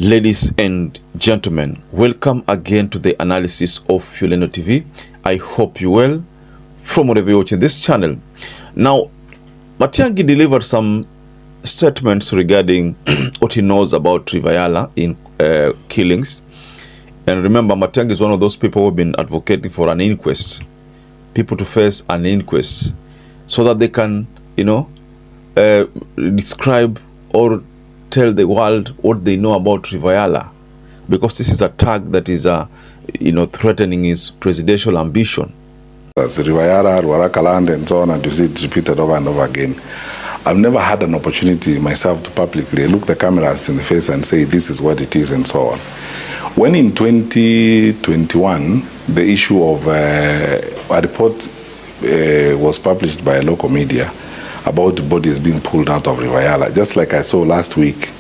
Ladies and gentlemen, welcome again to the analysis of YOLENO TV. I hope you well from wherever you're watching this channel. Now, Matiangi delivered some statements regarding what he knows about Yala in killings. And remember, Matiangi is one of those people who have been advocating for an inquest, people to face an inquest, so that they can, describe or tell the world what they know about Yala, because this is a tag that is threatening his presidential ambition. As Yala, Warakaland, and so on, and you see it repeated over and over again. I've never had an opportunity myself to publicly look the cameras in the face and say this is what it is and so on. When in 2021 the issue of a report was published by a local media about bodies being pulled out of Yala, just like I saw last week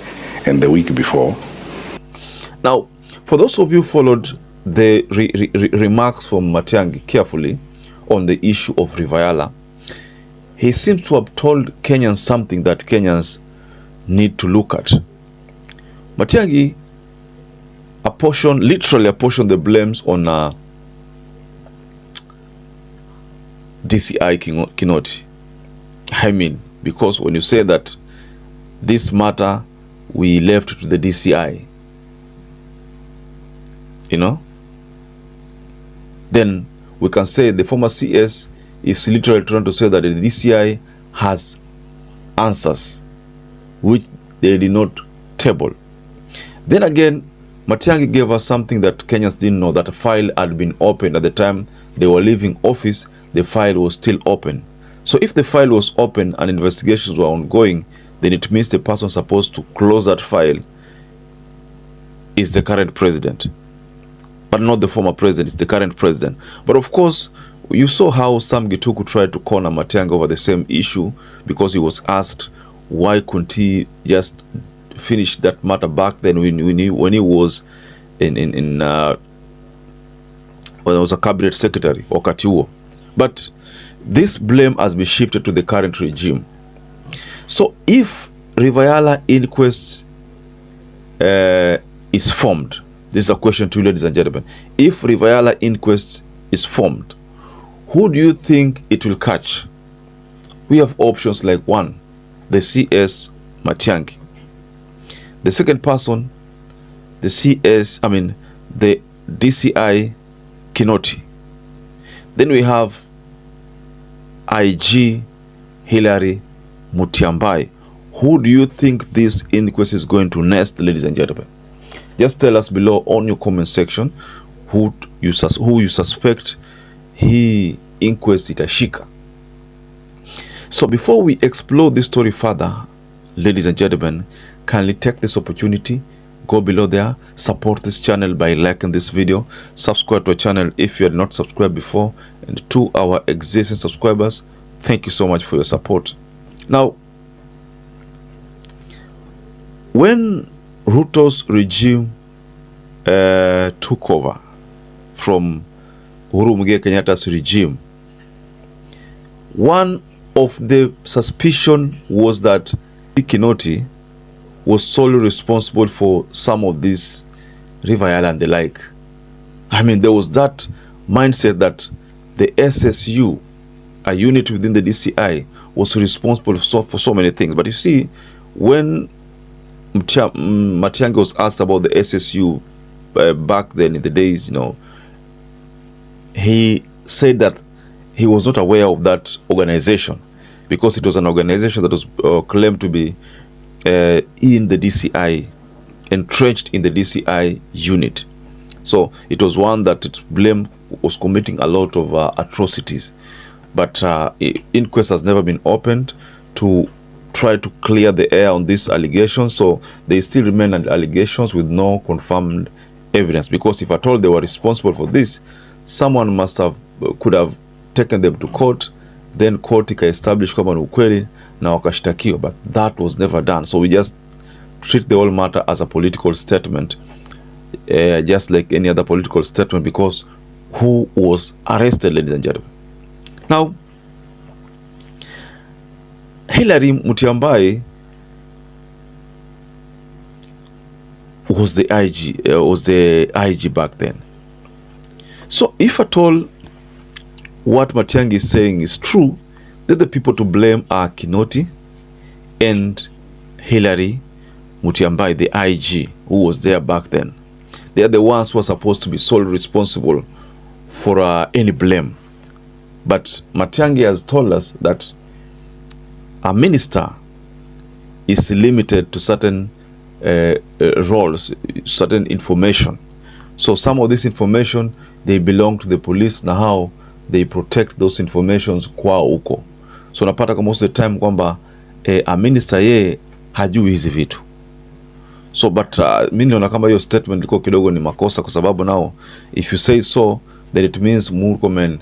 and the week before. Now, for those of you who followed the remarks from Matiangi carefully on the issue of Yala, he seems to have told Kenyans something that Kenyans need to look at. Matiangi literally apportioned the blames on DCI Kinoti. I mean, because when you say that this matter we left to the DCI, then we can say the former CS is literally trying to say that the DCI has answers which they did not table. Then again, Matiangi gave us something that Kenyans didn't know, that a file had been opened at the time they were leaving office. The file was still open. So if the file was open and investigations were ongoing, then it means the person supposed to close that file is the current president, but not the former president. It's the current president. But of course, you saw how Sam Gituku tried to corner Matiangi over the same issue, because he was asked why couldn't he just finish that matter back then when he was when he was a cabinet secretary or Katiwo. But this blame has been shifted to the current regime. So if Yala inquest is formed, this is a question to you, ladies and gentlemen. If Yala inquest is formed, who do you think it will catch? We have options like: one, the CS Matiangi; the second person, the DCI Kinoti; then we have IG Hillary Mutyambai. Who do you think this inquest is going to nest, ladies and gentlemen? Just tell us below on your comment section who you suspect he inquest itashika. So before we explore this story further, ladies and gentlemen, kindly take this opportunity, go below there, support this channel by liking this video, subscribe to our channel if you had not subscribed before, and to our existing subscribers, thank you so much for your support. Now, when Ruto's regime took over from Uhuru Muigai Kenyatta's regime, one of the suspicion was that Kinoti was solely responsible for some of these Yala and the like. I mean, there was that mindset that the SSU, a unit within the DCI, was responsible for so many things. But you see, when Matiangi was asked about the SSU back then in the days, he said that he was not aware of that organization, because it was an organization that was claimed to be in the DCI, entrenched in the DCI unit. So it was one that its blame was committing a lot of atrocities. But inquest has never been opened to try to clear the air on these allegations. So they still remain allegations with no confirmed evidence, because if at all they were responsible for this, someone could have taken them to court, then court ika-establish kama ni ukweli na wakashtakiwa, but that was never done. So we just treat the whole matter as a political statement, just like any other political statement, because who was arrested, ladies and gentlemen? Now, Hillary Mutyambai was the IG back then. So if at all what Matiangi is saying is true, then the people to blame are Kinoti and Hilary Mutyambai, the IG, who was there back then. They are the ones who are supposed to be solely responsible for any blame. But Matiangi has told us that a minister is limited to certain roles, certain information. So some of this information, they belong to the police, na how they protect those informations kwa huko. So napata kwa most of the time kwamba a minister ye hajui hizi vitu. So but mimi naona kama hiyo statement liko kidogo ni makosa, kwa sababu now if you say so, then it means Murkomen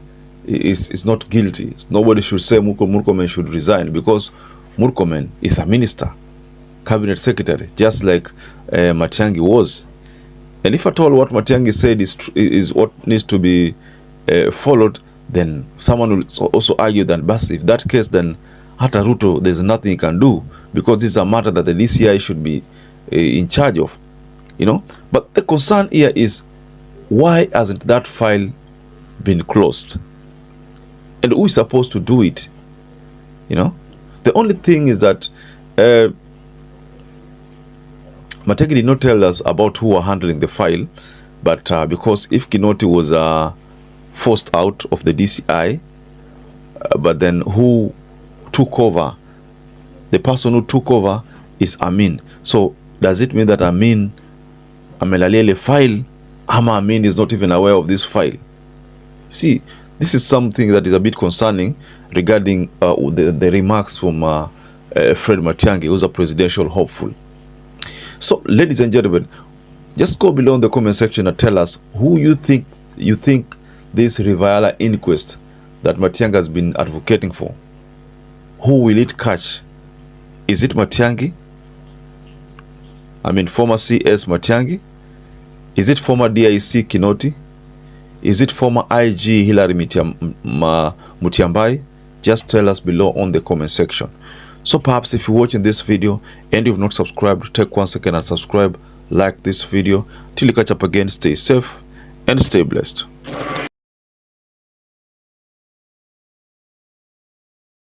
is not guilty. Nobody should say Murkomen should resign, because Murkomen is a minister, cabinet secretary, just like Matiangi was. And if at all what Matiangi said is what needs to be followed, then someone will also argue that, but if that case, then hata Ruto, there's nothing he can do, because this is a matter that the DCI should be in charge of, you know. But the concern here is, why hasn't that file been closed? And who is supposed to do it? You know, the only thing is that Matiangi did not tell us about who are handling the file, but because if Kinoti was forced out of the DCI, but then who took over, the person who took over is Amin. So does it mean that Amin amelalia file, ama Amin is not even aware of this file? See, this is something that is a bit concerning regarding the remarks from Fred Matiangi, who's a presidential hopeful. So ladies and gentlemen, just go below in the comment section and tell us who you think this Yala inquest that Matiangi has been advocating for, who will it catch? Is it Matiangi? I mean former CS Matiangi? Is it former DIC Kinoti? Is it former IG Hilary Mutyambai? Just tell us below on the comment section. So perhaps if you're watching this video and you've not subscribed, take 1 second and subscribe, like this video. Till you catch up again, stay safe and stay blessed.